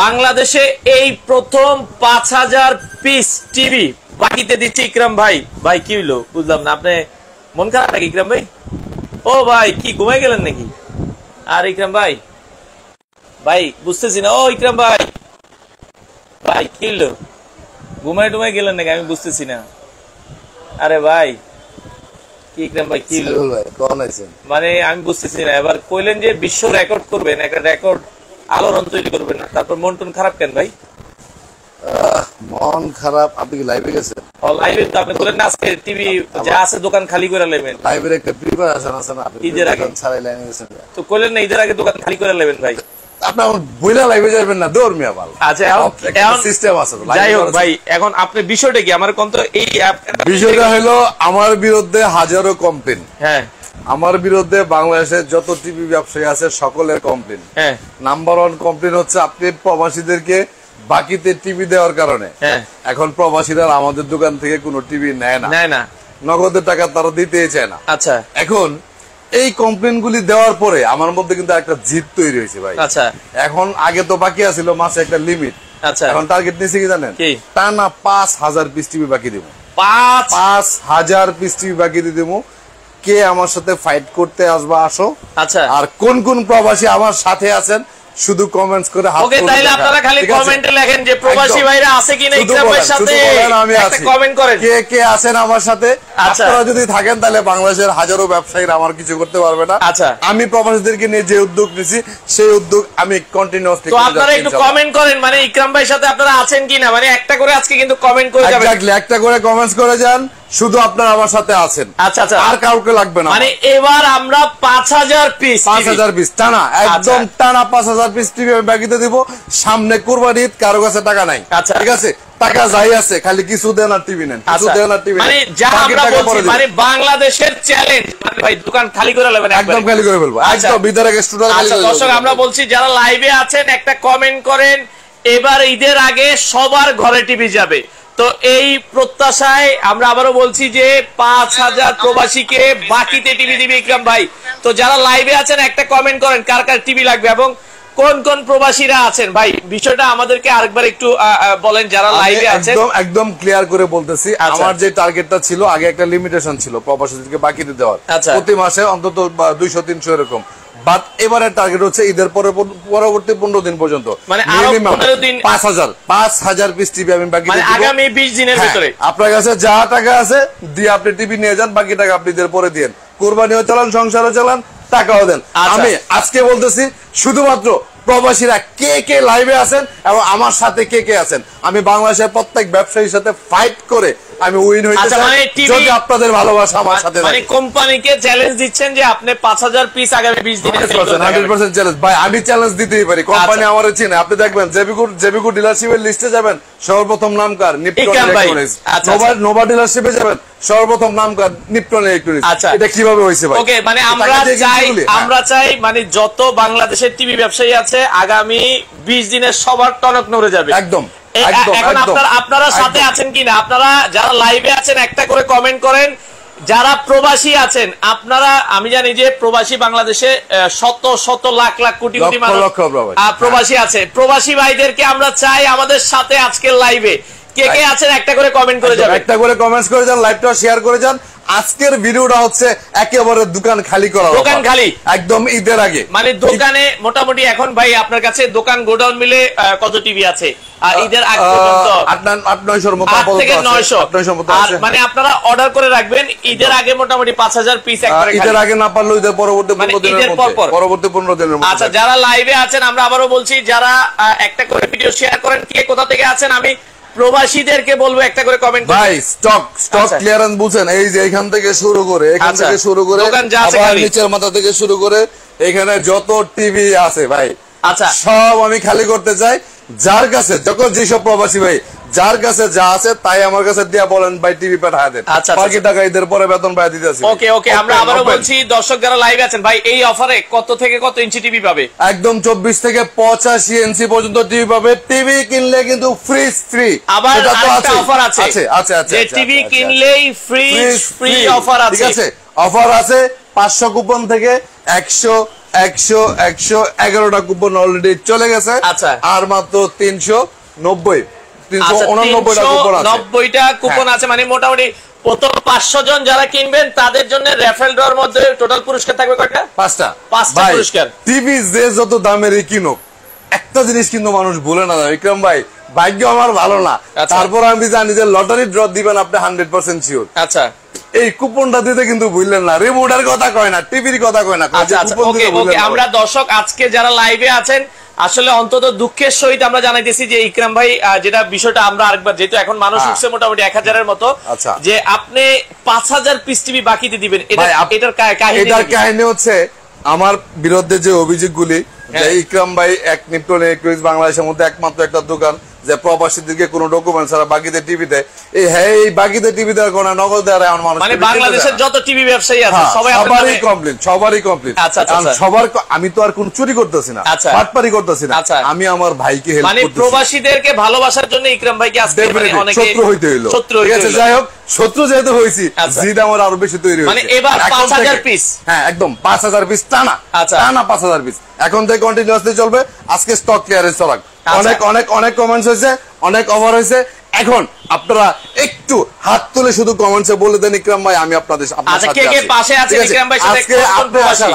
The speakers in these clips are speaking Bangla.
বাংলাদেশে এই প্রথম 5000 পিস টিভি বাকিতে দিচ্ছে ইকরাম ভাই। ভাই কি হইলো বুঝলাম না, আপনি মন খারাপ নাকি ইকরাম ভাই? ও ভাই কি ঘুমাই গেলেন নাকি? আর ইকরাম ভাই ভাই বুঝতেছি না। ও ইকরাম ভাই ভাই কি হইলো, ঘুমাই টুমাই গেলেন নাকি? আমি বুঝতেছি না। আরে ভাই কি ইকরাম ভাই কি হইলো মানে আমি বুঝতেছি না। এবার কইলেন যে বিশ্ব রেকর্ড করবেন, একটা রেকর্ড আলোড়ন তৈরি করবেন, তারপর মন টন খারাপ কেন ভাই? মন খারাপ? আপনি কি লাইভে গেছেন? লাইভে তো আপনি বলেন না আজকে টিভি যা আছে দোকান খালি করে নেবেন। লাইভের একটা প্রিপারেশন আছে না, আপনি ঈদের আগে ছাড়াই লাইনে গেছেন তো কইলেন না ঈদের আগে দোকান খালি করে নেবেন ভাই। আপনি আমার বইলা লাইভে যাবেন না, দৌড় মিয়া ভালো। আচ্ছা এখন সিস্টেম আছে। যাই হোক ভাই, এখন আপনি বিষয়টা কি আমার কোন? তো এই বিষয়টা হলো আমার বিরুদ্ধে হাজারো কমপ্লেন। হ্যাঁ, আমার বিরুদ্ধে বাংলাদেশের যত টিভি ব্যবসায়ী আছে সকলের কমপ্লেন। হ্যাঁ, নাম্বার 1 কমপ্লেন হচ্ছে আপনি প্রবাসীদেরকে বাকিতে টিভি দেওয়ার কারণে এখন প্রবাসীরা আমাদের দোকান থেকে কোনো টিভি নেয় না, নগদের টাকা তারা দিতেই চায় না। আচ্ছা, এখন এই কমপ্লেন গুলি দেওয়ার পরে আমার মধ্যে কিন্তু একটা জিদ তৈরি হয়েছে ভাই। আচ্ছা, এখন আগে তো বাকি আছিল মাসে একটা লিমিট। আচ্ছা, এখন টার্গেট নিয়েছি কি জানেন? টানা 5000 পিস টিভি বাকি দিব। 5000 পিস টিভি বাকি দিয়ে দেবো। কে আমার সাথে ফাইট করতে আসবা আসো। আচ্ছা, আর কোন কোন প্রবাসী আমার সাথে আছেন শুধু কমেন্টস করে হাত ওকে, তাইলে আপনারা খালি কমেন্টে লেখেন যে প্রবাসী ভাইরা আছে কিনা ইকরাম ভাইয়ের সাথে, একটা কমেন্ট করেন কে কে আছেন আমার সাথে। আপনারা যদি থাকেন তাহলে বাংলাদেশের হাজারো ব্যবসায়ীরা আমার কিছু করতে পারবে না। আচ্ছা, আমি প্রবাসীদেরকে নিয়ে যে উদ্যোগ নিছি সেই উদ্যোগ আমি কন্টিনিউয়াসলি তো আপনারা একটু কমেন্ট করেন, মানে ইকরাম ভাইয়ের সাথে আপনারা আছেন কিনা, মানে একটা করে আজকে কিন্তু কমেন্ট করে যাবেন। এক্স্যাক্টলি একটা করে কমেন্টস করে যান, শুধু আপনারা আমার সাথে আছেন। আচ্ছা, আচ্ছা, আর কাউকে লাগবে না। মানে এবার আমরা 5000 পিস টানা, একদম টানা 5000 পিস টিভি বাকিতে দিব। সামনে কুরবানি ঈদ, কারো কাছে টাকা নাই। ঠিক আছে, টাকা যাই আছে খালি কিছু দেন আর টিভি নেন, কিছু দেন আর টিভি নেন। মানে যা আমরা বলছি মানে বাংলাদেশের চ্যালেঞ্জ, মানে ভাই দোকান খালি করে নেবেন, একদম খালি করে ফেলবো, একদম ভিতরে স্টুডিও খালি করে। দর্শক আমরা বলছি যারা লাইভে আছেন একটা কমেন্ট করেন, এবার ঈদের আগে সবার ঘরে টিভি যাবে। তো এই প্রত্যাশায় আমরা আবারও বলছি যে 5000 প্রবাসীকে বাকিতে টিভি দিবে ইকরাম ভাই। তো যারা লাইভে আছেন একটা কমেন্ট করেন কার কার টিভি লাগবে এবং কোন কোন প্রবাসীরা আছেন। ভাই বিষয়টা আমাদেরকে আরেকবার একটু বলেন যারা লাইভে আছেন। একদম ক্লিয়ার করে বলতেছি, আমার যে টার্গেটটা ছিল আগে একটা লিমিটেশন ছিল প্রবাসীদেরকে বাকিতে দেওয়ার, প্রতি মাসে অন্তত 200-300 এরকম। বাট এবারে টার্গেট হচ্ছে ঈদের পরবর্তী 15 দিন পর্যন্ত, মানে 5000 পিস টিভি আমি বাকি মানে আগামী 20 দিনের ভিতরে। আপনার কাছে যা টাকা আছে দিয়ে আপনি টিভি নিয়ে যান, বাকি টাকা আপনি ঈদের পরে দিন। কুরবানিও চালান, সংসারও চালান, টাকাও দেন। আমি আজকে বলতেছি শুধুমাত্র প্রবাসীরা কে কে লাইভে আছেন এবং আমার সাথে কে কে আছেন, আমি বাংলাদেশের প্রত্যেক ব্যবসায়ীর সাথে ফাইট করে আমি উইন হইতে চাই। যদি আপনাদের ভালোবাসা আমার সাথে, মানে কোম্পানিকে চ্যালেঞ্জ দিচ্ছেন যে আপনি 5000 পিস আগামী 20 দিনে 100% চ্যালেঞ্জ। ভাই আমি চ্যালেঞ্জ দিতেই পারি, কোম্পানি আমারে চিনে। আপনি দেখবেন জেবিকো ডিলারশিপের লিস্টে যাবেন, সর্বপ্রথম নাম কার? নিপটন ইলেকট্রনিক্স। নোভা ডিলারশিপে যাবেন, সর্বপ্রথম নাম কার? নিপটন ইলেকট্রনিক্স। এটা কিভাবে হইছে ভাই? ওকে, মানে আমরা চাই মানে যত বাংলাদেশের টিভি ব্যবসায়ী আছে আগামী 20 দিনে সবার টনক নড়ে যাবে। একদম। এখন আপনারা সাথে আছেন কিনা, আপনারা যারা লাইভে আছেন একটা করে কমেন্ট করেন। যারা প্রবাসী আছেন আপনারা, আমি জানি যে প্রবাসী বাংলাদেশে শত শত লাখ লাখ কোটি কোটি মানুষ প্রবাসী আছে। প্রবাসী ভাইদেরকে আমরা চাই আমাদের সাথে আজকের লাইভে। কে কে আছেন একটা করে কমেন্ট করে যাবেন, একটা করে কমেন্টস করে যান, লাইভটা শেয়ার করে যান। আজকের ভিডিওটা হচ্ছে একেবারে দোকান খালি করা, দোকান খালি একদম ঈদের আগে। মানে দোকানে মোটামুটি এখন ভাই আপনার কাছে দোকান গোডাউন মিলে কত টিভি আছে? আর ঈদের আগ পর্যন্ত 8-900 মতো থেকে 900 মানে আপনারা অর্ডার করে রাখবেন। ঈদের আগে মোটামুটি 5000 পিস একবারে খালি। ঈদের আগে না পারলে ঈদের পরবর্তী 15 দিনের মধ্যে, পরবর্তী 15 দিনের মধ্যে। আচ্ছা, যারা লাইভে আছেন আমরা আবারও বলছি যারা একটা করে ভিডিও শেয়ার করেন, কে কোথা থেকে আছেন আমি প্রবাসীদেরকে বলবো একটা করে কমেন্ট করুন। ভাই স্টক ক্লিয়ারেন্স বুঝেন, এই যে এখান থেকে শুরু করে দোকান যা আছে আবার নিচের মাথা থেকে শুরু করে এখানে যত টিভি আছে ভাই, আচ্ছা সব আমি খালি করতে চাই। যার কাছে যখন যেসব প্রবাসী ভাই যার কাছে যা আছে তাই আমার কাছে দিয়া বলেন ভাই টিভি পাঠায় দেন, বাকি টাকা ঈদের পরে বেতন পাই দিতেছি। ওকে ওকে, আমরা আবারো বলছি দর্শক যারা লাইভে আছেন ভাই এই অফারে কত থেকে কত ইঞ্চি টিভি পাবে? একদম 24 থেকে 85 ইঞ্চি পর্যন্ত টিভি পাবে। টিভি কিনলে কিন্তু ফ্রিজ ফ্রি। আবার আরেকটা অফার আছে, যে টিভি কিনলেই ফ্রিজ ফ্রি অফার আছে। ঠিক আছে, অফার আছে 500 কুপন থেকে 100 111টা কুপন অলরেডি চলে গেছে। আচ্ছা। আর মাত্র 390 390টা কুপন আছে, মানে মোটামুটি প্রথম 500 জন যারা কিনবেন তাদের জন্য রেফারেল ড্রর মধ্যে টোটাল পুরস্কার থাকবে কয়টা? 5টা পুরস্কার। টিভি যে যত দামেরই কিনুক, একটা জিনিস কিন্তু মানুষ ভুলে না বিক্রম ভাই, ভাগ্য আমার ভালো না, তারপর আমি জানি যে লটারি ড্র দিবেন আপনি 100% শিওর। আচ্ছা, এই কুপনটা দিতে কিন্তু ভুললেন না, রিমোটের কথা কয় না, টিভির কথা কয় না। আচ্ছা ওকে ওকে, আমরা দর্শক আজকে যারা লাইভে আছেন আসলে অন্তত দুঃখের সহিত আমরা জানাইতেছি যে ইকরাম ভাই যেটা বিষয়টা আমরা আরেকবার, যেহেতু এখন মানুষ উঠছে মোটামুটি 1000-এর মতো, যে আপনি 5000 পিস টিভি বাকিতে দিবেন, এটার কাহিনী হচ্ছে আমার বিরুদ্ধে যে অভিযোগগুলি, যে ইকরাম ভাই এক নিপটন ইলেকট্রনিক্স বাংলাদেশের মধ্যে একমাত্র একটা দোকান যে প্রবাসীদেরকে কোনো ডকুমেন্ট ছাড়া বাকিতে টিভি দেয়, এই বাকিতে টিভি দেওয়ার কোনো নগদ দেওয়ার এমন মানুষ, মানে বাংলাদেশের যত টিভি ব্যবসায়ী আছে সবারই কমপ্লিট। সবার, আমি তো আর কোন চুরি করতেছি না, বাটপারি করতেছি না, আমি আমার ভাইকে হেল্প করতেছি। মানে প্রবাসীদেরকে ভালোবাসার জন্য ইকরাম ভাইকে আজকে অনেকে শত্রু হইতে হইলো, ঠিক আছে, যাই হোক শত্রু যেহেতু হয়েছি, জিদ আমার আরো বেশি তৈরি হয়েছে। মানে এবার 5000 পিস, হ্যাঁ একদম 5000 পিস টানা, টানা 5000 পিস এখন থেকে কন্টিনিউয়াসলি চলবে। আজকে স্টক ক্লিয়ারেন্স চলাক, অনেক অনেক অনেক কমেন্টস হয়েছে, অনেক অফার হয়েছে। এখন আপনারা একটু হাত তুলে শুধু কমেন্টসে বলে দেন ইকরাম ভাই আমি আপনাদের পাশে আছি। আজকে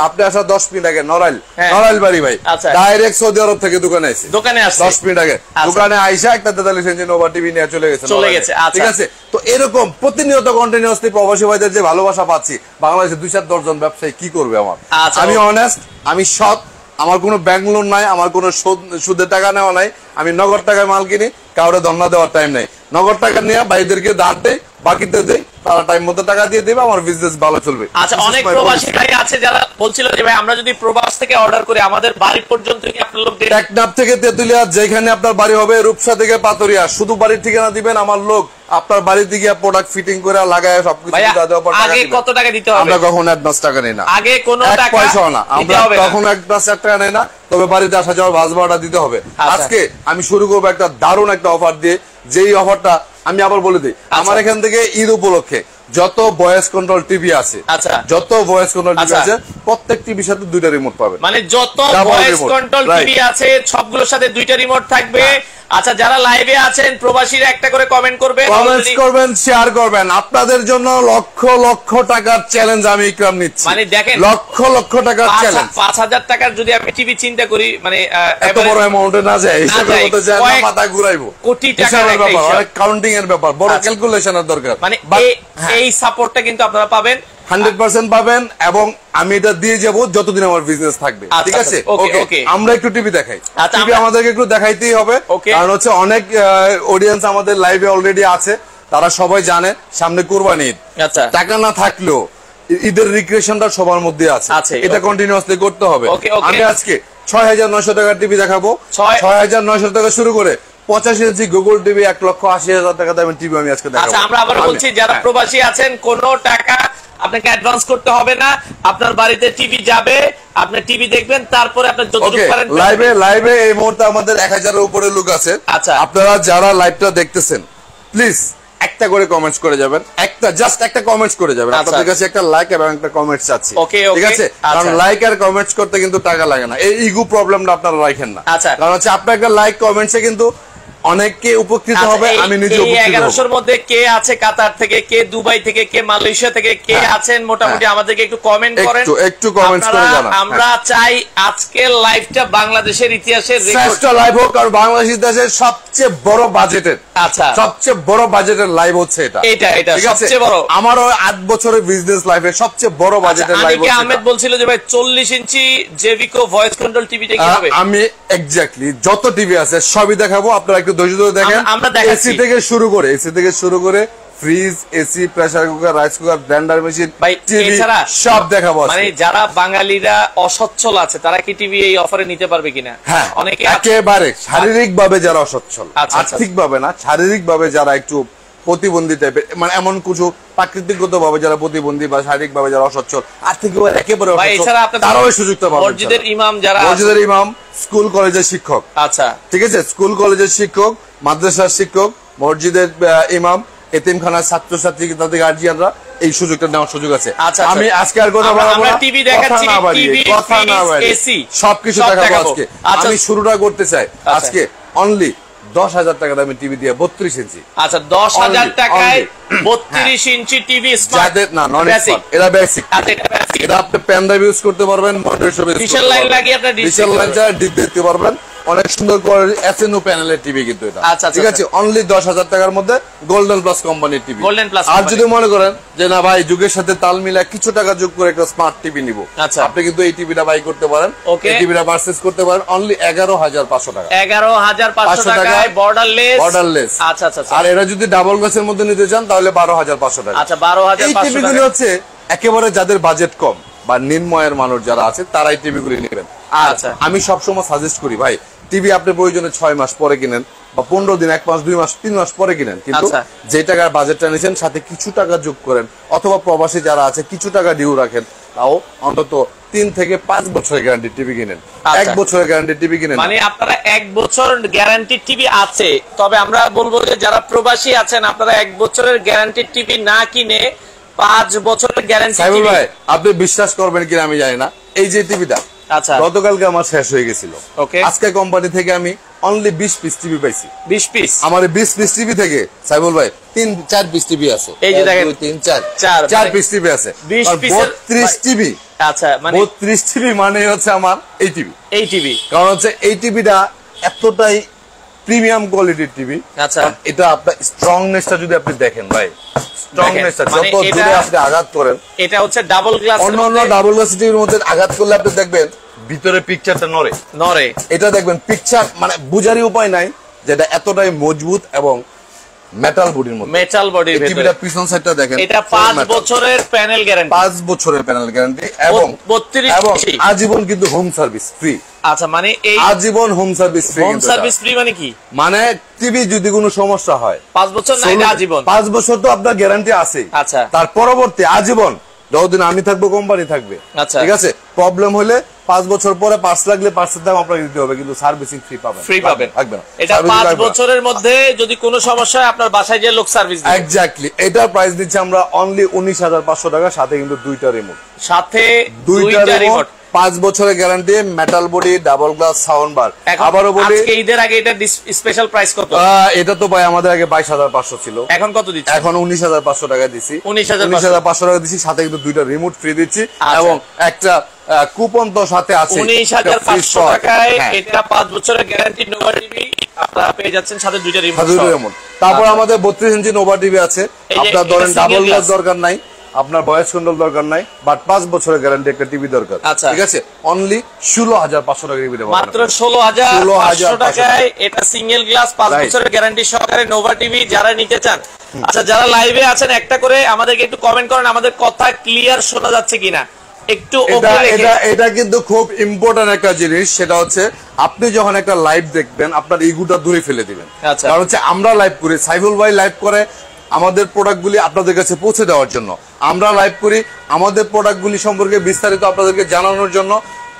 আপনি আসা 10 মিনিট আগে নড়াইল বাড়ি ভাই ডাইরেক্ট সৌদি আরব থেকে দোকানে আসছে, 10 মিনিট আগে দোকানে আইসা একটা 43 ইঞ্চি নোভা টিভি নিয়ে চলে গেছে। ঠিক আছে, তো এরকম প্রতিনিয়ত কন্টিনিউয়াসলি প্রবাসী ভাইদের যে ভালোবাসা পাচ্ছি, বাংলাদেশে 2-4 জন ব্যবসায়ী কি করবে আমার, আমি অনেস্ট, আমি সৎ, আমার কোনো ব্যাংক লোন নাই, আমার কোনো সুদের টাকা নেওয়া নাই, আমি নগদ টাকায় মাল কিনি, কাউরে ধন্না দেওয়ার টাইম নাই, নগদ টাকা নিয়ে ভাইদেরকে ধার দেই, বাকিতে দেই, তারা টাইম মতো টাকা দিয়ে দেবে, আমার বিজনেস ভালো চলবে। আচ্ছা, অনেক প্রবাসী ভাই আছে যারা বলছিল যে ভাই আমরা যদি প্রবাস থেকে অর্ডার করি আমাদের বাড়ি পর্যন্ত কি আপনার লোক দেন? টেকনাফ থেকে তেতুলিয়া যেখানে আপনার বাড়ি হবে, রূপসা থেকে পাতুরিয়া, শুধু বাড়ির ঠিকানা দিবেন, আমার লোক আপনার বাড়িতে গিয়ে প্রোডাক্ট ফিটিং করে লাগায় সবকিছু দেওয়ার পর আগে কত টাকা দিতে হবে? আমরা কখনো অ্যাডভান্স টাকা নেই না, আগে কোনো টাকা পয়সা না, আমরা কখনো অ্যাডভান্স টাকা নেই না, তবে বাড়িতে আসা যাওয়ার ভাড়া ভাড়াটা দিতে হবে। আজকে আমি শুরু করবো একটা দারুণ একটা অফার দিয়ে, যেই অফারটা আমি আবার বলে দিই, আমার এখান থেকে ঈদ উপলক্ষে যত ভয়েস কন্ট্রোল টিভি আছে, যত ভয়েস কন্ট্রোল টিভি আছে, প্রত্যেক টিভির সাথে 2টা রিমোট পাবেন। মানে যত ভয়েস কন্ট্রোল টিভি আছে সবগুলোর সাথে 2টা রিমোট থাকবে। আচ্ছা, যারা লাইভে আছেন প্রবাসীরা একটা করে কমেন্ট করবেন, শেয়ার করবেন। আপনাদের জন্য লক্ষ লক্ষ টাকার চ্যালেঞ্জ আমি ইকরাম নিচ্ছি। মানে দেখেন, লক্ষ লক্ষ টাকার চ্যালেঞ্জ। 5000 টাকার যদি আমি টিভি চিন্তা করি, মানে এত বড় অ্যামাউন্টে না যায়, হিসাবের মধ্যে যায় না, মাথা ঘুরাইবো, কোটি টাকার ব্যাপার, অনেক কাউন্টিং এর ব্যাপার, বড় ক্যালকুলেশনের দরকার। মানে এই সাপোর্টটা কিন্তু আপনারা পাবেন, 100% পাবেন, এবং আমি এটা দিয়ে যাব যতদিন আমার বিজনেস থাকবে। ঠিক আছে, ওকে, আমরা একটু টিভি দেখাই, টিভি আমাদেরকে একটু দেখাইতেই হবে, কারণ হচ্ছে অনেক অডিয়েন্স আমাদের লাইভে অলরেডি আছে, তারা সবাই জানে সামনে কুরবানি ঈদ, টাকা না থাকলেও ঈদের রিক্রিয়েশনটা সবার মধ্যে আছে, এটা কন্টিনিউয়াসলি করতে হবে। আমি আজকে 6900 টাকার টিভি দেখাবো, 6900 টাকা শুরু করে 85 ইঞ্চি গুগল টিভি 1,80,000 টাকা দামের টিভি আমি আজকে দেখাবো। আচ্ছা, আমরা আবার বলছি যারা প্রবাসী আছেন কোনো টাকা আপনাকে অ্যাডভান্স করতে হবে না, আপনার বাড়িতে টিভি যাবে, আপনি টিভি দেখবেন, তারপরে আপনি যতটুকু পারেন লাইভে এই মুহূর্তে আমাদের 1000 এর উপরে লোক আছে। আচ্ছা, আপনারা যারা লাইভটা দেখতেছেন প্লিজ একটা করে কমেন্টস করে যাবেন, জাস্ট একটা কমেন্টস করে যাবেন। আপনাদের কাছে একটা লাইক এবং একটা কমেন্টস চাচ্ছি, ঠিক আছে? কারণ লাইক আর কমেন্টস করতে কিন্তু টাকা লাগে না, এই ইগো প্রবলেমটা আপনারা রাখেন না। কারণ হচ্ছে আপনার একটা লাইক কমেন্টসে কিন্তু অনেকে উপকৃত হবে, আমি নিজে উপকৃত হব। 1100 মধ্যে কে আছে কাতার থেকে, কে দুবাই থেকে, কে মালয়েশিয়া থেকে, কে আছেন মোটামুটি আমাদেরকে একটু কমেন্ট করেন, একটু কমেন্টস করে জানান। আমরা চাই আজকের লাইভটা বাংলাদেশের ইতিহাসের শ্রেষ্ঠ লাইভ হোক, কারণ বাংলাদেশ দেশের সবচেয়ে বড় বাজেটের, সবচেয়ে বড় বাজেটের লাইভ হচ্ছে এটা সবচেয়ে বড়। আমারও 8 বছরের বিজনেস লাইফে সবচেয়ে বড় বাজেটের লাইভ হচ্ছে। আহমেদ বলছিল যে ভাই 40 ইঞ্চি জেভিকো ভয়েস কন্ট্রোল টিভিটা কি হবে? আমি এক্স্যাক্টলি যত টিভি আছে সবই দেখাবো, আপনারা একটু ধৈর্য ধরে দেখেন। এসি থেকে শুরু করে fridge, AC, pressure cooker, rice cooker, Blender machine, TV সব দেখাবো। মানে যারা বাঙালিরা অসচ্ছল আছে তারা কি টিভি এই অফারে নিতে পারবে কিনা? হ্যাঁ, অনেকে একেবারে শারীরিক ভাবে যারা অসচ্ছল, আর্থিক ভাবে না, শারীরিক ভাবে যারা একটু প্রতিবন্ধী টাইপের, মানে এমন কিছু প্রাকৃতিকগত ভাবে যারা প্রতিবন্ধী বা শারীরিক ভাবে যারা অসচ্ছল, আর্থিক ভাবে একেবারে অসচ্ছল, তারাও এই সুযোগটা পাবে। মসজিদের ইমাম যারা, মসজিদের ইমাম, স্কুল কলেজের শিক্ষক, আচ্ছা ঠিক আছে, স্কুল কলেজের শিক্ষক, মাদ্রাসার শিক্ষক, মসজিদের ইমাম, এতিমখানার ছাত্রছাত্রী তাদের গার্জিয়ানরা এই সুযোগটা নেওয়ার সুযোগ আছে। আচ্ছা, আমি আজকে আর কথা বলবো না, টিভি দেখাচ্ছি, কথা না বাড়িয়ে এসি সবকিছু দেখাবো আজকে। আমি শুরুটা করতে চাই আজকে অনলি 10,000 টাকা দামে টিভি দিয়ে 32 ইঞ্চি। আচ্ছা 10,000 টাকায় 32 ইঞ্চি টিভি স্মার্ট, না নন স্মার্ট, এটা বেসিক। এটা আপনি পেন ড্রাইভ ইউজ করতে পারবেন, ডিজিটাল লাইন লাগিয়ে আপনি ডিজিটাল লাইন যা ডিপ দেখতে পারবেন। অনেক সুন্দর করে এসএনও প্যানেলের টিভি কিন্তু এটা। ঠিক আছে, অনলি 10,000 টাকার মধ্যে গোল্ডেন প্লাস কোম্পানির টিভি। আর যদি মনে করেন যে না ভাই যুগের সাথে তাল মিলা কিছু টাকা যোগ করে একটা স্মার্ট টিভি নিব, আপনি কিন্তু এই টিভিটা বাই করতে পারেন, এই টিভিটা পারচেজ করতে পারেন অনলি 11,500 টাকা। 11,500 টাকায় বর্ডারলেস। আচ্ছা আচ্ছা। আর এটা যদি ডাবল গ্লাসের মধ্যে নিতে চান তাহলে 12,500 টাকা। আচ্ছা 12,500 টাকা। এই টিভিগুলো হচ্ছে একেবারে যাদের বাজেট কম বা নিম্নয়ের মানুষ যারা আছে তারাই টিভিগুলি নেবেন। আচ্ছা আমি সবসময় সাজেস্ট করি ভাই টিভি আপনি প্রয়োজনে 6 মাস পরে কিনেন বা 15 দিন, 1 মাস, 2 মাস, 3 মাস পরে কিনেন, কিন্তু যে টাকার বাজেটটা নিয়েছেন সাথে কিছু টাকা যোগ করেন, অথবা প্রবাসী যারা আছে কিছু টাকা ডিউ রাখেন, তাও অন্তত 3 থেকে 5 বছরের গ্যারান্টি টিভি কিনেন। 1 বছরের গ্যারান্টি টিভি কিনেন, মানে আপনারা 1 বছর গ্যারান্টি টিভি আছে। তবে আমরা বলবো যে যারা প্রবাসী আছেন আপনারা 1 বছরের গ্যারান্টি টিভি না কিনে 5 বছরের গ্যারান্টি টিভি। ভাই আপনি বিশ্বাস করবেন কিনা আমি জানি না, এই যে টিভিটা আচ্ছা গতকালকে আমার শেষ হয়ে গেছিল, আজকে কোম্পানি থেকে আমি অনলি 20 পিস টিভি পাইছি। 20 পিস আমার 20 পিস টিভি থেকে সাইবুল ভাই 3-4 পিস টিভি আছে। এই যে দেখেন 3-4 পিস টিভি আছে। 32 টিভি। আচ্ছা মানে 32 টিভি মানে হচ্ছে আমার এই টিভি কারণ হচ্ছে এই টিভিটা এতটাই প্রিমিয়াম কোয়ালিটির টিভি। আচ্ছা এটা আপনার স্ট্রংনেসটা যদি আপনি দেখেন ভাই, স্ট্রংনেসটা যত দূরে আপনি আঘাত করেন, এটা হচ্ছে ডাবল গ্লাস। অন্য ডাবল গ্লাস টিভির মধ্যে আঘাত করলে আপনি দেখবেন ভিতরে পিকচারটা নড়ে। এটা দেখবেন পিকচার মানে বুঝারই উপায় নাই যেটা এতটাই মজবুত এবং মেটাল বডির মধ্যে। মেটাল বডির ভিতরে টিভিটা পিছন সাইডটা দেখেন, এটা 5 বছরের প্যানেল গ্যারান্টি। 5 বছরের প্যানেল গ্যারান্টি এবং 32 এবং আজীবন কিন্তু হোম সার্ভিস ফ্রি। আচ্ছা মানে এই আজীবন home service free. Home service free মানে কি? মানে টিভি যদি কোনো সমস্যা হয় 5 বছর না, এটা আজীবন। 5 বছর তো আপনার গ্যারান্টি আছে। আচ্ছা তার পরবর্তী আজীবন যতদিন আমি থাকবো কোম্পানি থাকবে। ঠিক আছে, প্রবলেম হলে 5 বছর পরে পার্টস লাগলে পার্টসের দাম আপনাকে দিতে হবে, কিন্তু সার্ভিসিং ফ্রি পাবেন। এটা 5 বছরের মধ্যে যদি কোনো সমস্যা হয় আপনার বাসায় যে লোক সার্ভিস দিবে। এক্স্যাক্টলি এটার প্রাইস দিচ্ছি আমরা অনলি 19,500 টাকা, সাথে কিন্তু 2টা রিমোট। সাথে 2টা রিমোট, 5 বছরের guarantee, metal body, double glass, sound bar. আবারও বলি আজকে ঈদের আগে এটা স্পেশাল প্রাইস কত? এটা তো ভাই আমাদের আগে 22,500 ছিল, এখন কত দিচ্ছি? এখন 19,500 টাকা দিছি। 19,500 টাকা দিছি, সাথে কিন্তু 2টা রিমোট ফ্রি দিচ্ছি এবং একটা কুপন তো সাথে আছে। 19,500 টাকায় এটা 5 বছরের গ্যারান্টি নোভা টিভি আপনারা পেয়ে যাচ্ছেন, সাথে 2টা রিমোট। তারপর আমাদের 32 ইঞ্চি নোভা টিভি আছে। আপনার ধরেন ডাবল গ্লাস দরকার নাই, আপনার ভয়েস কন্ট্রোল দরকার নাই, বাট 5 বছরের গ্যারান্টি একটা টিভি দরকার। ঠিক আছে, অনলি 16,500 টাকা টিভি দেবো, মাত্র 16,500 টাকায় এটা সিঙ্গেল গ্লাস 5 বছরের গ্যারান্টি সহকারে নোভা টিভি যারা নিতে চান। আচ্ছা যারা লাইভে আছেন একটা করে আমাদেরকে একটু কমেন্ট করেন আমাদের কথা ক্লিয়ার শোনা যাচ্ছে কিনা একটু। এটা কিন্তু খুব ইম্পর্টেন্ট একটা জিনিস, সেটা হচ্ছে আপনি যখন একটা লাইভ দেখবেন আপনার ইগুটা দূরে ফেলে দিবেন। কারণ হচ্ছে আমরা লাইভ করি, সাইফুল ভাই লাইভ করে আমাদের প্রোডাক্টগুলি আপনাদের কাছে পৌঁছে দেওয়ার জন্য, আমরা লাইভ করি আমাদের প্রোডাক্টগুলি সম্পর্কে বিস্তারিত আপনাদেরকে জানানোর জন্য।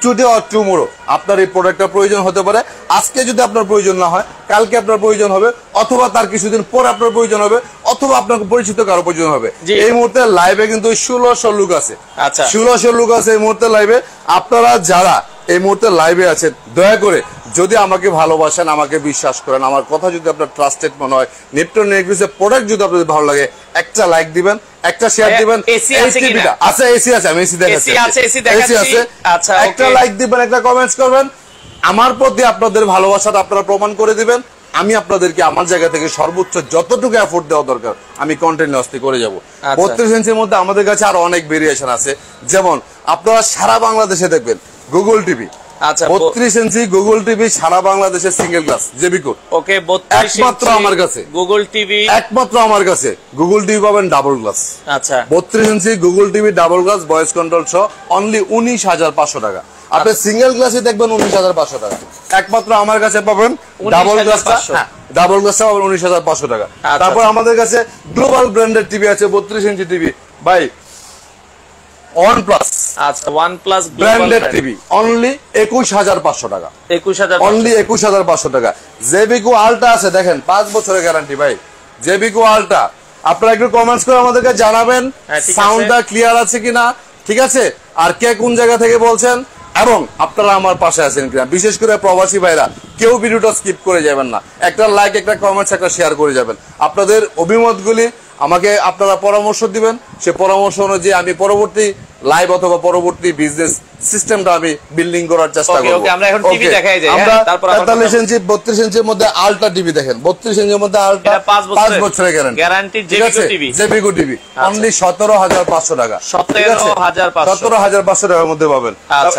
টুডে অর টুমরো আপনার এই প্রোডাক্টটা প্রয়োজন হতে পারে, আজকে যদি আপনার প্রয়োজন না হয় কালকে আপনার প্রয়োজন হবে, অথবা তার কিছুদিন পরে আপনার প্রয়োজন হবে, অথবা আপনার পরিচিত কারো প্রয়োজন হবে। এই মুহূর্তে লাইভে কিন্তু 1600 লোক আছে। আচ্ছা 1600 লোক আছে এই মুহূর্তে লাইভে। আপনারা যারা এই মুহূর্তে লাইভে আছেন দয়া করে যদি আমাকে ভালোবাসেন, আমাকে বিশ্বাস করেন, আমার কথা যদি আপনার ট্রাস্টেড মনে হয়, নেপটন নেগরিসের প্রোডাক্ট যদি আপনাদের ভালো লাগে, একটা লাইক দিবেন, একটা শেয়ার দিবেন। এসি আছে কিনা? আছে, এসি আছে, আমি এসি দেখাচ্ছি। এসি আছে, আচ্ছা একটা লাইক দিবেন, একটা কমেন্টস করবেন। আমার প্রতি আপনাদের ভালোবাসাটা আপনারা প্রমাণ করে দিবেন। আমি আপনাদেরকে আমার জায়গা থেকে সর্বোচ্চ যতটুকু এফোর্ট দেওয়া দরকার আমি কন্টিনিউয়াসলি করে যাব। 32 ইঞ্চির মধ্যে আমাদের কাছে আরো অনেক ভেরিয়েশন আছে, যেমন আপনারা সারা বাংলাদেশে দেখবেন গুগল টিভি। আচ্ছা 32 ইঞ্চি গুগল টিভি সারা বাংলাদেশে সিঙ্গেল গ্লাস জেবিকো। ওকে 32 একমাত্র আমার কাছে গুগল টিভি, একমাত্র আমার কাছে গুগল টিভি পাবেন ডাবল গ্লাস। আচ্ছা 32 inch Google TV double glass voice control সহ অনলি 19,500 টাকা। আপনি সিঙ্গেল গ্লাসে দেখবেন 19,500 টাকা, একমাত্র আমার কাছে পাবেন ডাবল গ্লাসটা। ডাবল গ্লাসটা পাবেন 19,500 টাকা। তারপর আমাদের কাছে গ্লোবাল ব্র্যান্ডের টিভি আছে 32 ইঞ্চি টিভি ভাই OnePlus। আচ্ছা OnePlus ব্র্যান্ডেড টিভি অনলি 21,500 টাকা। 21,000 অনলি 21,500 টাকা। জেবিকো আলট্রা আছে দেখেন 5 বছরের গ্যারান্টি ভাই। জেবিকো আলট্রা আপনারা একটু কমেন্টস করে আমাদেরকে জানাবেন সাউন্ডটা ক্লিয়ার আছে কিনা, ঠিক আছে, আর কে কোন জায়গা থেকে বলছেন এবং আপনারা আমার পাশে আছেন কিনা। বিশেষ করে প্রবাসী ভাইরা কেউ ভিডিওটা স্কিপ করে যাবেন না, একটা লাইক, একটা কমেন্টস, একটা শেয়ার করে যাবেন। আপনাদের অভিমতগুলি আমাকে আপনারা পরামর্শ দিবেন, সে পরামর্শ অনুযায়ী আমি পরবর্তী লাইভ অথবা পরবর্তী বিজনেস সিস্টেমটা আমি বিল্ডিং করার চেষ্টা করব। আমরা এখন টিভি দেখাই যাই। আমরা 43 ইঞ্চি 32 ইঞ্চির মধ্যে আলট্রা টিভি দেখেন, 32 ইঞ্চির মধ্যে আলট্রা 5 বছরের গ্যারান্টি জেবিকো টিভি অনলি 17,500 টাকা, 17,500 টাকার মধ্যে পাবেন।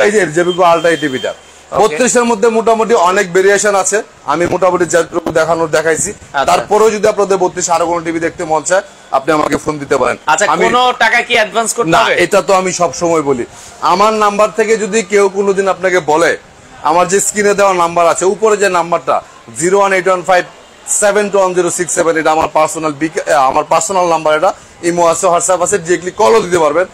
এই যে জেবিকো আলট্রা টিভিটা 32 এর মধ্যে মোটামুটি অনেক ভেরিয়েশন আছে, আমি মোটামুটি যেটুকু দেখাইছি। তারপরেও যদি আপনাদের 32 আরো কোনো টিভি দেখতে মন চায় আপনি আমাকে ফোন দিতে পারেন। কোনো টাকা কি অ্যাডভান্স করতে হবে? এটা তো আমি সব সময় বলি, আমার নাম্বার থেকে যদি কেউ কোনোদিন আপনাকে বলে, আমার যে স্ক্রিনে দেওয়া নাম্বার আছে উপরে যে নাম্বারটা 01815721067, এটা আমার পার্সোনাল নাম্বার, এটা ইমো আছে, হোয়াটসঅ্যাপ আছে, ডিরেক্টলি কলও দিতে পারবেন।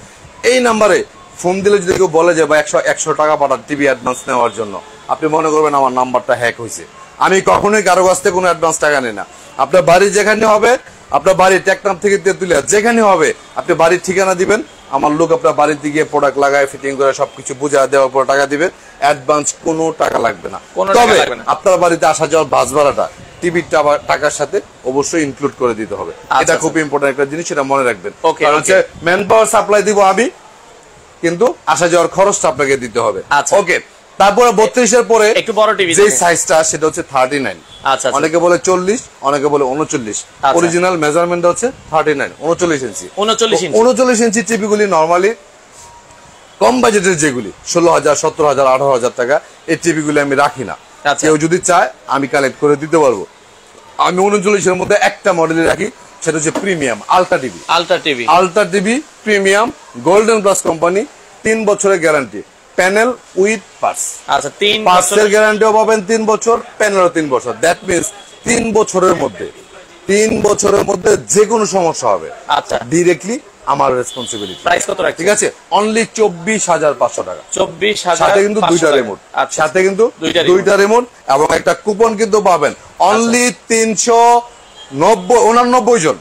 এই নাম্বারে ফোন দিলে যদি কেউ বলে যে ভাই 100 টাকা পাঠান টিভি অ্যাডভান্স নেওয়ার জন্য, আপনি মনে করবেন আমার নাম্বারটা হ্যাক হয়েছে। আমি কখনোই কারো কাছ থেকে কোনো অ্যাডভান্স টাকা নেই না। আপনার বাড়ি যেখানে হবে, আপনার বাড়ির টেকনাফ থেকে তেঁতুলিয়া যেখানে হবে, আপনি বাড়ির ঠিকানা দিবেন, আমার লোক আপনার বাড়িতে গিয়ে প্রোডাক্ট লাগায় ফিটিং করে সবকিছু বুঝা দেওয়ার পর টাকা দিবেন। অ্যাডভান্স কোনো টাকা লাগবে না। তবে আপনার বাড়িতে আসা যাওয়ার বাস ভাড়াটা টিভির টাকার সাথে অবশ্যই ইনক্লুড করে দিতে হবে। এটা খুব ইম্পর্টেন্ট একটা জিনিস, সেটা মনে রাখবেন। কারণ হচ্ছে ম্যান পাওয়ার সাপ্লাই দিব আমি, কিন্তু আসা যাওয়ার খরচটা আপনাকে দিতে হবে। ওকে, তারপরে 32 এর পরে একটু বড় টিভি যে সাইজটা সেটা হচ্ছে 39। আচ্ছা, অনেকে বলে 40, অনেকে বলে 39। অরিজিনাল মেজারমেন্ট হচ্ছে 39, 39 ইঞ্চি। 39 ইঞ্চি টিভিগুলি নরমালি কম বাজেটের যেগুলি 16,000, 17,000, 18,000 টাকা, এই টিভিগুলি আমি রাখি না। কেউ যদি চায় আমি কালেক্ট করে দিতে পারবো। আমি 39 এর মধ্যে একটা মডেলে রাখি, সেটা হচ্ছে premium ultra TV premium golden plus company, 3 বছরের গ্যারান্টি, প্যানেল উইথ পার্টস। আচ্ছা, 3 বছরের গ্যারান্টিও পাবেন, 3 বছর, প্যানেলও 3 বছর। দ্যাট মিন্স 3 বছরের মধ্যে যে কোনো সমস্যা হবে, আচ্ছা, ডিরেক্টলি আমার রেসপন্সিবিলিটি। প্রাইস কত রাখছেন? ঠিক আছে, অনলি 24,500 টাকা। 24,000, সাথে কিন্তু দুইটা রিমোট, সাথে কিন্তু দুইটা রিমোট এবং একটা কুপন কিন্তু পাবেন। অনলি 389 জন,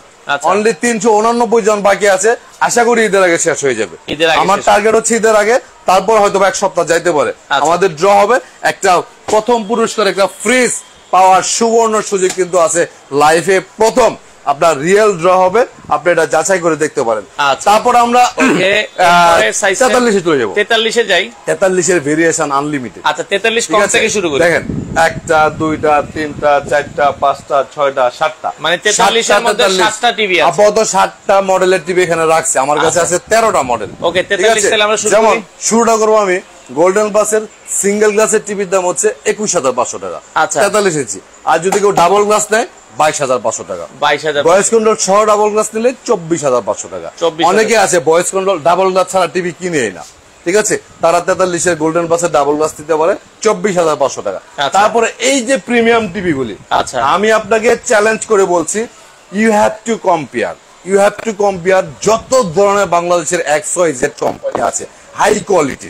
অনলি 389 জন বাকি আছে। আশা করি ঈদের আগে শেষ হয়ে যাবে। আমার টার্গেট হচ্ছে ঈদের আগে, তারপর হয়তো এক সপ্তাহ যাইতে পারে। আমাদের ড্র হবে, একটা প্রথম পুরস্কার একটা ফ্রিজ পাওয়ার সুবর্ণ সুযোগ কিন্তু আছে। লাইফে প্রথম আপনার রিয়েল ড্র হবে, আপনি এটা যাচাই করে দেখতে পারেন। তারপর আমরা 43 চলে যাবো। 43 যাই। 43 এর ভেরিয়েশন আনলিমিটেড। আচ্ছা, 43 কম থেকে শুরু করি। দেখেন, 1টা 2টা 3টা 4টা 5টা 6টা 7টা, মানে 43 এর মধ্যে 7টা টিভি আছে। আপাতত 7টা মডেলের টিভি এখানে রাখছে, আমার কাছে আছে 13টা মডেল। ওকে, 43 তাহলে আমরা শুরু করি। যেমন শুরুটা করব আমি গোল্ডেন প্লাসের সিঙ্গেল গ্লাসের টিভির দাম হচ্ছে 21,500 টাকা, 43 ইঞ্চি। আর যদি কেউ ডাবল গ্লাস নেয় 22,500 টাকা। ভয়েস কন্ট্রোল সহ ডাবল গ্লাস নিলে 24,500 টাকা। অনেকে আছে ভয়েস কন্ট্রোল ডাবল গ্লাস ছাড়া টিভি কিনেই না, ঠিক আছে, তারা 43 এর গোল্ডেন প্লাসের ডাবল গ্লাস দিতে পারে 24,500 টাকা। তারপরে এই যে প্রিমিয়াম টিভি গুলি, আমি আপনাকে চ্যালেঞ্জ করে বলছি, ইউ হ্যাভ টু কম্পেয়ার যত ধরনের বাংলাদেশের XYZ কোম্পানি আছে হাই কোয়ালিটি,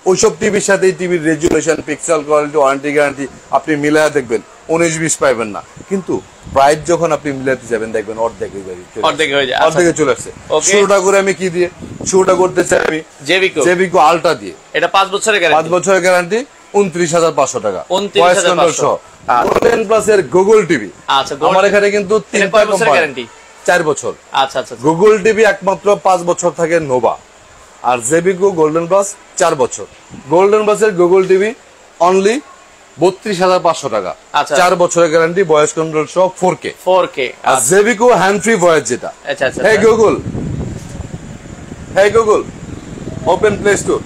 ওইসব টিভির সাথে টিভির resolution, pixel quality, warranty guarantee আপনি মিলায়া দেখবেন, 19-20 পাইবেন না, কিন্তু প্রাইস যখন আপনি মিলাতে যাবেন দেখবেন অর্ধেকে চলে আসছে। শুরুটা করে আমি কি দিয়ে শুরুটা করতে চাই? আমি জেবিকো আলট্রা দিয়ে। এটা 5 বছরের গ্যারান্টি 29,500 টাকা, ভয়েস কন্ট্রোল সহ। গোল্ডেন প্লাস এর গুগল টিভি, আমার এখানে কিন্তু 3টা কোম্পানি 4 বছর। আচ্ছা, গুগল টিভি একমাত্র 5 বছর থাকে নোভা, আর জেবিকো গোল্ডেন প্লাস 4 বছর। গোল্ডেন প্লাসের গুগল টিভি অনলি 32,500 টাকা, 4 বছরের গ্যারান্টি, ভয়েস কন্ট্রোল সহ 4K। আর জেবিকো হ্যান্ড ফ্রি ভয়েস যেটা, hey Google open Play Store,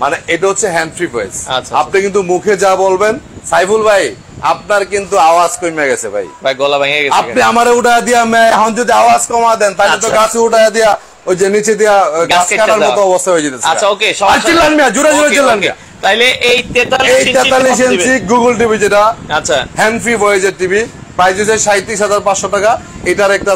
মানে এটা হচ্ছে হ্যান্ড ফ্রি ভয়েস। আপনি কিন্তু মুখে যা বলবেন, সাইফুল ভাই আপনার কিন্তু আওয়াজ কমে গেছে ভাই, গলা ভেঙে গেছে, আপনি আমারে উঠা দিয়া এখন যদি আওয়াজ কমা দেন তাহলে তো গাছে উঠা দিয়া ওই যে নিচে দিয়া গাছ কাটার মতো অবস্থা হয়ে যেতেছে। আচ্ছা, ওকে, চিল্লান মিয়া, জোরে চিল্লান মিয়া। তাইলে এই 43 ইঞ্চি গুগল টিভি যেটা, আচ্ছা, হ্যান্ড ফ্রি ভয়েসের টিভি, প্রাইস হচ্ছে 37,500 টাকা। এটার একটা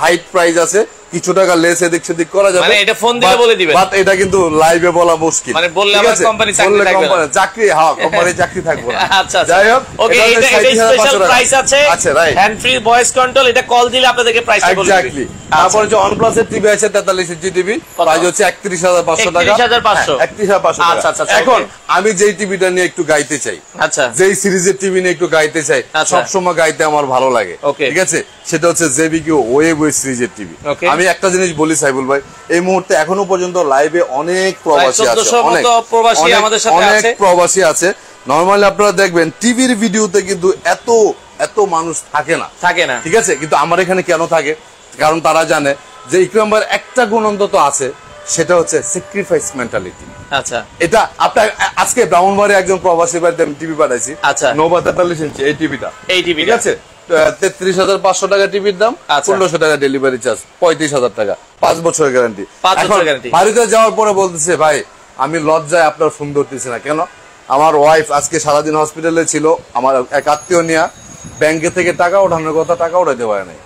হাইট প্রাইস আছে কিছু টাকা লেস এদিক সেদিক করা যাবে, মানে এটা ফোন দিলে বলে দিবেন, বাট এটা কিন্তু লাইভে বলা মুশকিল, মানে বললে আবার কোম্পানি চাকরি থাকবে না, চাকরি হ্যাঁ কোম্পানি চাকরি থাকবে না। আচ্ছা যাই হোক, ওকে, এটা স্পেশাল প্রাইস আছে। আচ্ছা right, hand free voice control, এটা কল দিলে আপনাদেরকে প্রাইসটা বলে দিবে। এক্স্যাক্টলি। তারপর যে OnePlus এর টিভি আছে 43 ইঞ্চি টিভি, প্রাইস হচ্ছে 31500 টাকা। 31500 31500 আচ্ছা টাকা। আচ্ছা। এখন আমি যেই টিভিটা নিয়ে একটু গাইতে চাই, আচ্ছা যেই সিরিজের টিভি নিয়ে একটু গাইতে চাই, সব সময় গাইতে আমার ভালো লাগে, ঠিক আছে, সেটা হচ্ছে জেবিকিউ ওয়েবওয়ে সিরিজের টিভি। আমি একটা জিনিস বলি সাইবুল ভাই, এই মুহূর্তে এখনো পর্যন্ত লাইভে অনেক প্রবাসী আছে, অনেক প্রবাসী আমাদের সাথে আছে, অনেক প্রবাসী আছে। নরমালি আপনারা দেখবেন টিভির ভিডিওতে কিন্তু এত মানুষ থাকে না, ঠিক আছে, কিন্তু আমার এখানে কেন থাকে, কারণ তারা জানে যে ইকরাম ভাইয়ের একটা গুণ অন্তত আছে, সেটা হচ্ছে স্যাক্রিফাইস মেন্টালিটি। আচ্ছা, এটা আপনার আজকে ব্রাহ্মণবাড়ি একজন প্রবাসী বাড়িতে আমি টিভি পাঠাইছি, আচ্ছা 43 ইঞ্চি এই টিভিটা, ঠিক আছে, 33500 টাকা টিভির দাম, 1500 টাকা ডেলিভারি চার্জ, 35000 টাকা, 5 বছরের গ্যারান্টি। বাড়িতে যাওয়ার পরে বলতেছে ভাই আমি লজ্জায় আপনার ফোন ধরতেছি না, কেন, আমার ওয়াইফ আজকে সারাদিন হসপিটালে ছিল, আমার এক আত্মীয় নিয়ে ব্যাংকে থেকে টাকা ওঠানোর কথা, টাকা উঠাইতে পারে নাই।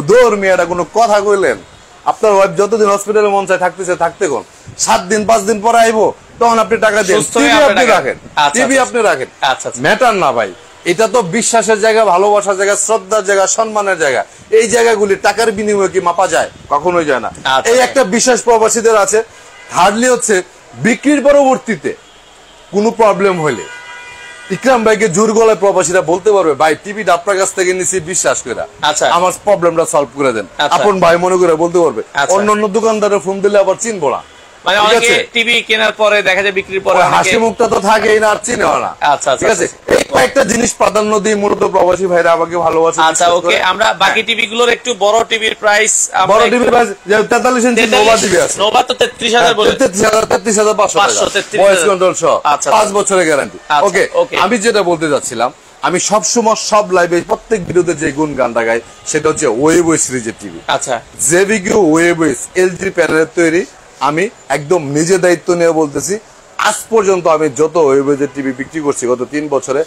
দৌড় মেয়েটা কোনো কথা কইলেন, আপনার ওয়াইফ যতদিন হসপিটালে মন চায় থাকতেছে, থাকতে কোন 7 দিন 5 দিন পরে আইবো, তখন আপনি টাকা দেন, টিভি আপনি রাখেন, টিভি আপনি রাখেন, ম্যাটার না ভাই, এটা তো বিশ্বাসের জায়গা, ভালোবাসার জায়গা, শ্রদ্ধার জায়গা, সম্মানের জায়গা। এই জায়গাগুলি টাকার বিনিময়ে কি মাপা যায়? কখনোই যায় না। এই একটা বিশ্বাস প্রবাসীদের আছে। থার্ডলি হচ্ছে বিক্রির পরবর্তীতে কোনো প্রবলেম হলে ইকরাম ভাইকে জোর গলায় প্রবাসীরা বলতে পারবে ভাই টিভিটা আপনার কাছ থেকে নিছি বিশ্বাস করে, আমার প্রবলেমটা সলভ করে দেন, আপন ভাই মনে করে বলতে পারবে। অন্য দোকানদারের ফোন দিলে আবার চিনবো না, মানে অনেকে টিভি কেনার পরে দেখা যায় বিক্রির পরে হাসি মুখটা তো থাকেই না, আর চিনে না। ঠিক আছে, এই কয়েকটা জিনিস প্রাধান্য দিয়ে মূলত প্রবাসী ভাইরা আমাকে ভালোবাসে। আচ্ছা ওকে, আমরা বাকি টিভি গুলোর একটু বড় টিভির প্রাইস, বড় টিভির প্রাইস 43 ইঞ্চি নোভা টিভি আছে, নোভা তো 33000 বলে, 33500 টাকা, ভয়েস কন্ট্রোল সহ 5 বছরের গ্যারান্টি। ওকে, আমি যেটা বলতে যাচ্ছিলাম, আমি সবসময় সব লাইভে প্রত্যেক ভিডিওতে যে গুণ গানটা গাই, সেটা হচ্ছে ওয়েবওয়ে সিরিজের টিভি। আচ্ছা, জেবিকিউ ওয়েবওয়ে এলজি প্যানেলের তৈরি। আমি একদম নিজে দায়িত্ব নিয়ে বলতেছি, আজ পর্যন্ত আমি যত ওয়েবওয়ে টিভি বিক্রি করছি গত 3 বছরে,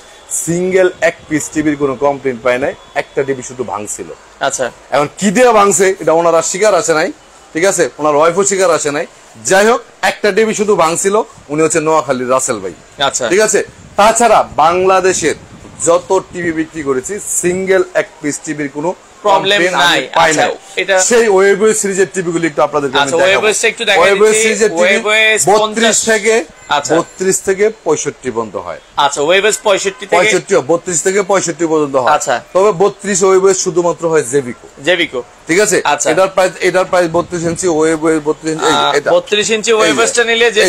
সিঙ্গেল এক পিস টিভির কোনো কমপ্লেইন পাই নাই, একটা টিভি শুধু ভাঙছিল। আচ্ছা, এখন কি দিয়ে ভাঙছে এটা ওনারা শিকার আসে নাই, ঠিক আছে, ওনার ওয়াইফও শিকার আসে নাই। যাই হোক, একটা টিভি শুধু ভাঙছিল, উনি হচ্ছে নোয়াখালীর রাসেল ভাই। আচ্ছা, ঠিক আছে, তাছাড়া বাংলাদেশের যত টিভি বিক্রি করেছি, সিঙ্গেল এক পিস টিভির কোনো প্রবলেম নাই, পাই নাই। সেই ওয়েবওয়ে সিরিজের টিভিগুলি একটু আপনাদের কাছে দেখাবো। ওয়েবওয়ে সিরিজের টিভি 32 থেকে 65 পর্যন্ত হয়। আচ্ছা, ওয়েবওয়ে 32 থেকে 65 পর্যন্ত হয়। আচ্ছা, তবে 32 ওয়েবওয়ে শুধুমাত্র হয় জেবিকো, ঠিক আছে। এটার প্রাইস 32 ইঞ্চি ওয়েবওয়ে, 32 ইঞ্চি, এটা 32 ইঞ্চি ওয়েবওয়েটা নিলে যে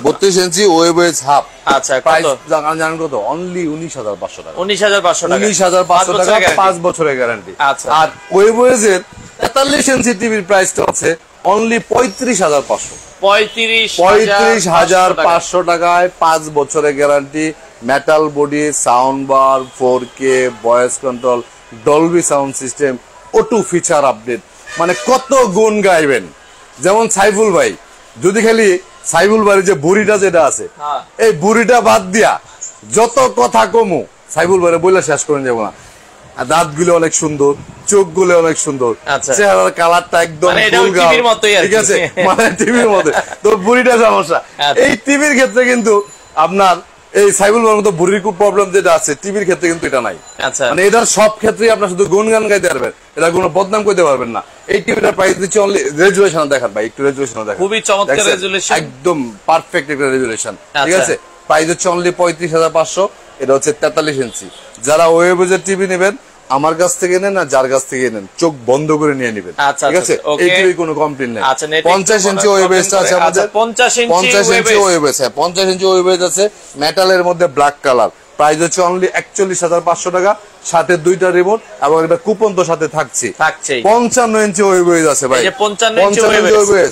32 ইঞ্চি ওয়েবওয়ে হাফ। আচ্ছা, প্রাইস জানেন কত? অনলি 19500 টাকা। 19500 টাকা, 5 বছরের গ্যারান্টি। আচ্ছা, আর ওয়েবওয়ে এর 43 ইঞ্চি টিভির প্রাইসটা হচ্ছে অনলি 35500। 35500 টাকায় 5 বছরের guarantee, metal body, sound bar, 4K, voice control, Dolby sound system, O2 feature update, মানে কত গুণ গাইবেন। যেমন সাইফুল ভাই, যদি খালি সাইফুল ভাইয়ের যে বুড়িটা যেটা আছে, এই বুড়িটা বাদ দিয়া যত কথা কমু সাইফুল ভাইয়ের বইলা শেষ করে যাবো না। দাঁত গুলো অনেক সুন্দর, চোখ গুলো অনেক সুন্দর, চেহারার কালারটা একদম ঠিক আছে, মানে টিভির মতো। তো বুড়িটা সমস্যা এই টিভির ক্ষেত্রে, কিন্তু আপনার এই সাইবুল ভাইয়ের মতো বুড়ির খুব প্রবলেম যেটা আছে, টিভির ক্ষেত্রে কিন্তু এটা নাই। মানে এটার সব ক্ষেত্রে আপনার শুধু গুণগান গাইতে পারবেন, এটা কোনো বদনাম করতে পারবেন না। এই টিভিটার প্রাইস দিচ্ছে অনলি, রেজুলেশন দেখান ভাই, একটু রেজুলেশন দেখান, খুবই চমৎকার রেজুলেশন, একদম পারফেক্ট একটা রেজুলেশন, ঠিক আছে। প্রাইস হচ্ছে অনলি 35500। এটা হচ্ছে 43 ইঞ্চি। যারা ওয়েবওয়ে টিভি নেবেন, আমার কাছ থেকে নেন, না যার কাছ থেকে নেন, চোখ বন্ধ করে নিয়ে নেবেন, ঠিক আছে। এই টিভির কোনো কমপ্লেইন নেই। 50 ইঞ্চি ওয়েবওয়ে আছে আমাদের, 50 ইঞ্চি ওয়েবওয়ে, 50 ইঞ্চি ওয়েবওয়ে আছে, মেটালের মধ্যে ব্ল্যাক কালার। প্রাইস হচ্ছে অনলি 41500 টাকা, সাথে 2টা রিমোট এবং একটা কুপন তো সাথে থাকছে। 55 ইঞ্চি ওয়েবওয়ে আছে ভাই, 55 ইঞ্চি ওয়েবওয়ে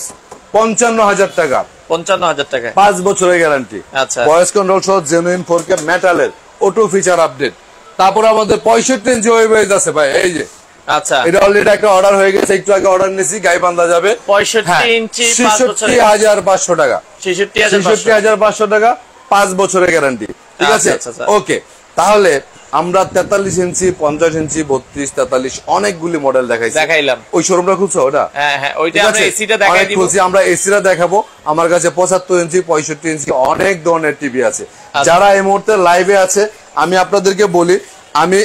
55000 টাকা, 55000 টাকা, 5 বছরের গ্যারান্টি। আচ্ছা, ভয়েস কন্ট্রোল সহ জেনুইন 4K মেটালের O2 ফিচার আপডেট। তারপর আমাদের 65 ইঞ্চি ওয়েবওয়ে আছে ভাই, এই যে। আচ্ছা, এটা অলরেডি একটা অর্ডার হয়ে গেছে, একটু আগে অর্ডার নিয়েছি, গাই বান্ধা যাবে। 65 ইঞ্চি 66500 টাকা, 66500 টাকা, 5 বছরের গ্যারান্টি, ঠিক আছে। ওকে, তাহলে আমরা 43 ইঞ্চি 50 ইঞ্চি 32 43 অনেকগুলি মডেল দেখাইলাম। ওই শোরুমটা খুলছো ওটা? হ্যাঁ ওইটা আমরা এসিটা দেখাই দিব। আমরা এসিটা দেখাবো। আমার কাছে 75 ইঞ্চি 65 ইঞ্চি অনেক ধরনের টিভি আছে। যারা এই মুহূর্তে লাইভে আছে আমি আপনাদেরকে বলি, আমি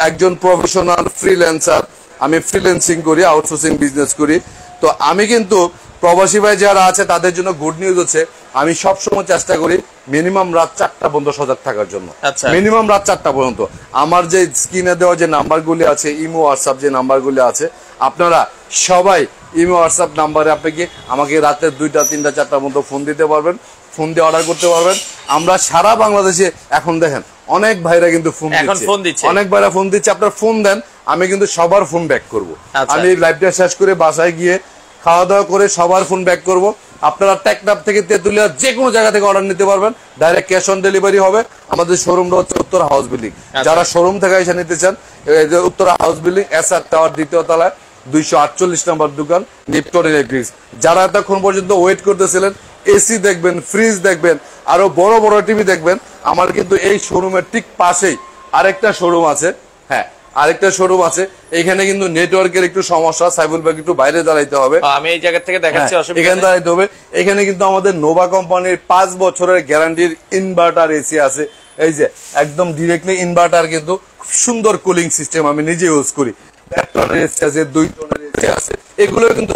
একজন প্রফেশনাল ফ্রিল্যান্সার, আমি ফ্রিল্যান্সিং করি, আউটসোর্সিং বিজনেস করি। তো আমি কিন্তু প্রবাসী ভাই যারা আছে তাদের জন্য গুড নিউজ হচ্ছে, আমি সবসময় চেষ্টা করি মিনিমাম রাত 4টা পর্যন্ত সজাগ থাকার জন্য। মিনিমাম রাত 4টা পর্যন্ত আমার যে স্ক্রিনে দেওয়া যে নাম্বারগুলি আছে, ইমো হোয়াটসঅ্যাপ যে নাম্বারগুলি আছে, আপনারা সবাই ইমো হোয়াটসঅ্যাপ নাম্বারে আপনাকে আমাকে রাতে 2টা 3টা 4টা পর্যন্ত ফোন দিতে পারবেন, ফোন দিয়ে অর্ডার করতে পারবেন। আমরা সারা বাংলাদেশে এখন দেখেন অনেক ভাইরা কিন্তু ফোন দিচ্ছে, অনেক ভাইরা ফোন দিচ্ছে। আপনার ফোন দেন, আমি কিন্তু সবার ফোন ব্যাক করবো। আমি লাইভটা শেষ করে বাসায় গিয়ে খাওয়া দাওয়া করে সবার ফোন ব্যাক করব। আপনারা টেকনাফ থেকে তেতুলিয়া যে কোনো জায়গা থেকে অর্ডার নিতে পারবেন, ডাইরেক্ট ক্যাশ অন ডেলিভারি হবে। আমাদের শোরুমটা হচ্ছে উত্তরা হাউস বিল্ডিং। যারা শোরুম থেকে এসে নিতে চান, Uttara house building SR tower 2য় তলায় 248 নম্বর দোকান, লিপটন ইলেকট্রিক্স। যারা এতক্ষণ পর্যন্ত ওয়েট করতেছিলেন, এসি দেখবেন, ফ্রিজ দেখবেন, আরো বড় বড় টিভি দেখবেন, আমার কিন্তু এই শোরুমের ঠিক পাশেই আরেকটা শোরুম আছে। হ্যাঁ, আরেকটা শোরুম আছে। এখানে কিন্তু নেটওয়ার্কের একটু সমস্যা, সাইবুল ভাই একটু বাইরে দাঁড়াইতে হবে, আমি এই জায়গা থেকে দেখাচ্ছি, এখানে দাঁড়াইতে হবে। এখানে কিন্তু আমাদের নোভা কোম্পানির 5 বছরের গ্যারান্টির ইনভার্টার এসি আছে। এই যে একদম ডিরেক্টলি ইনভার্টার, কিন্তু খুব সুন্দর কুলিং সিস্টেম, আমি নিজে ইউজ করি। 1 টনের এসি আছে, 2 টনের এসি আছে। এগুলো কিন্তু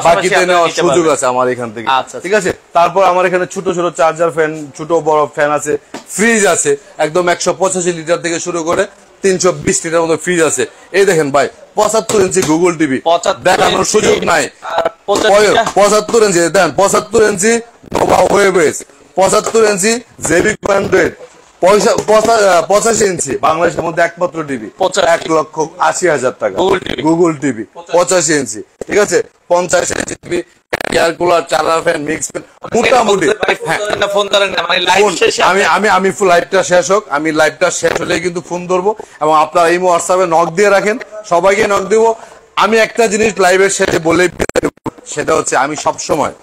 বাকিতে নেওয়ার সুযোগ আছে আমার এখান থেকে। ঠিক আছে, তারপর আমার এখানে ছোট ছোট চার্জার ফ্যান, ছোট বড় ফ্যান আছে, ফ্রিজ আছে একদম 185 লিটার থেকে শুরু করে 320 লিটার মতো ফ্রিজ আছে। এই দেখেন ভাই, 75 ইঞ্চি গুগল টিভি দেখানোর সুযোগ নাই। 75 ইঞ্চি দেন, 75 ইঞ্চি নোভা ওয়েবএস, 75 ইঞ্চি জেবিক ব্র্যান্ডেড, 85 ইঞ্চি বাংলাদেশের মধ্যে একমাত্র টিভি, 1,80,000 টাকা গুগল টিভি 85 ইঞ্চি। ঠিক আছে, 50 inch TV, air cooler, charger fan, mix fan, মোটামুটি। আমি লাইভটা শেষ হোক, আমি লাইভটা শেষ হলে কিন্তু ফোন ধরবো, এবং আপনারা এই হোয়াটসঅ্যাপে নক দিয়ে রাখেন, সবাইকে নক দিব। আমি একটা জিনিস লাইভের শেষে বলে, সেটা হচ্ছে আমি সবসময়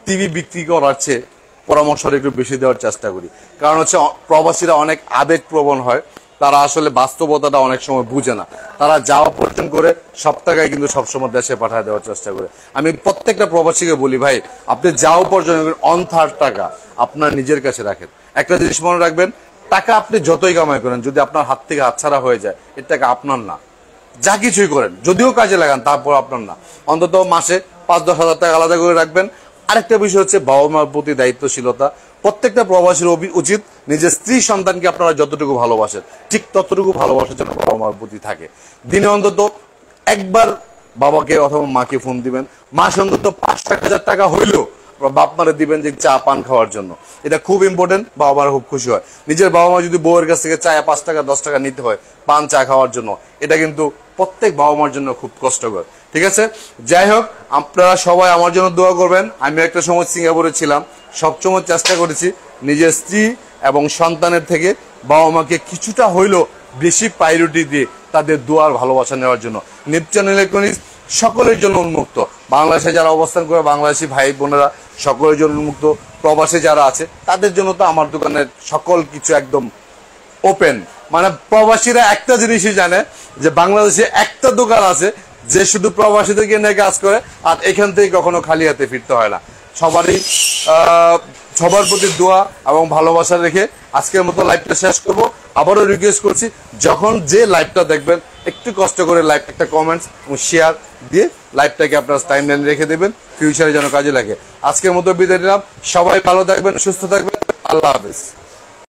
টিভি বিক্রি করার চেয়ে পরামর্শটা একটু বেশি দেওয়ার চেষ্টা করি। কারণ হচ্ছে প্রবাসীরা অনেক আবেগপ্রবণ হয়, তারা আসলে বাস্তবতাটা অনেক সময় বুঝে না। তারা যা উপার্জন করে সব টাকায় কিন্তু সবসময় দেশে পাঠায় দেওয়ার চেষ্টা করে। আমি প্রত্যেকটা প্রবাসীকে বলি, ভাই আপনি যা উপার্জন করেন 1/3 টাকা আপনার নিজের কাছে রাখেন। একটা জিনিস মনে রাখবেন, টাকা আপনি যতই কামাই করেন, যদি আপনার হাত থেকে হাতছাড়া হয়ে যায়, এর টাকা আপনার না। যা কিছুই করেন, যদিও কাজে লাগান, তারপর আপনার না। অন্তত মাসে 5-10 হাজার টাকা আলাদা করে রাখবেন। আরেকটা বিষয় হচ্ছে বাবা মার প্রতি দায়িত্বশীলতা। প্রত্যেকটা প্রবাসীর উচিত নিজের স্ত্রী সন্তানকে আপনারা যতটুকু ভালোবাসেন, ঠিক ততটুকু ভালোবাসার জন্য বাবা মার প্রতি থাকে। দিনে অন্তত একবার বাবাকে অথবা মাকে ফোন দিবেন, মাসে অন্তত 5-1,000 টাকা হইলেও বাপ মারে দিবেন যে চা পান খাওয়ার জন্য। এটা খুব ইম্পর্টেন্ট, বাবা মারা খুব খুশি হয়। নিজের বাবা মা যদি বউয়ের কাছ থেকে চায় 5 টাকা 10 টাকা নিতে হয় পান চা খাওয়ার জন্য, এটা কিন্তু প্রত্যেক বাবা মার জন্য খুব কষ্টকর। ঠিক আছে, যাই হোক, আপনারা সবাই আমার জন্য দোয়া করবেন। আমি একটা সময় সিঙ্গাপুরে চ্ছিলাম, সবসময় চেষ্টা করেছি নিজের স্ত্রী এবং সন্তানের থেকে বাবা মাকে কিছুটা হইলেও বেশি প্রায়োরিটি দিয়ে তাদের দোয়ার ভালোবাসা নেওয়ার জন্য। নিপচন ইলেকট্রনিক্স সকলের জন্য উন্মুক্ত। বাংলাদেশে যারা অবস্থান করে, বাংলাদেশি ভাই বোনেরা সকলের জন্য উন্মুক্ত। প্রবাসে যারা আছে তাদের জন্য তো আমার দোকানের সকল কিছু একদম ওপেন। মানে প্রবাসীরা একটা জিনিসই জানে যে বাংলাদেশে একটা দোকান আছে যে শুধু প্রবাসীদেরকে নিয়ে কাজ করে, আর এখান থেকে কখনো খালি হাতে ফিরতে হয় না। সবার প্রতি দোয়া এবং ভালোবাসা রেখে আজকের মতো লাইভটা শেষ করব। আবারও রিকোয়েস্ট করছি, যখন যে লাইভটা দেখবেন একটু কষ্ট করে লাইভ একটা কমেন্টস এবং শেয়ার দিয়ে লাইভটাকে আপনার টাইমলাইনে রেখে দেবেন, ফিউচারে যেন কাজে লাগে। আজকের মতো বিদায় নিলাম। সবাই ভালো থাকবেন, সুস্থ থাকবেন। আল্লাহ হাফেজ।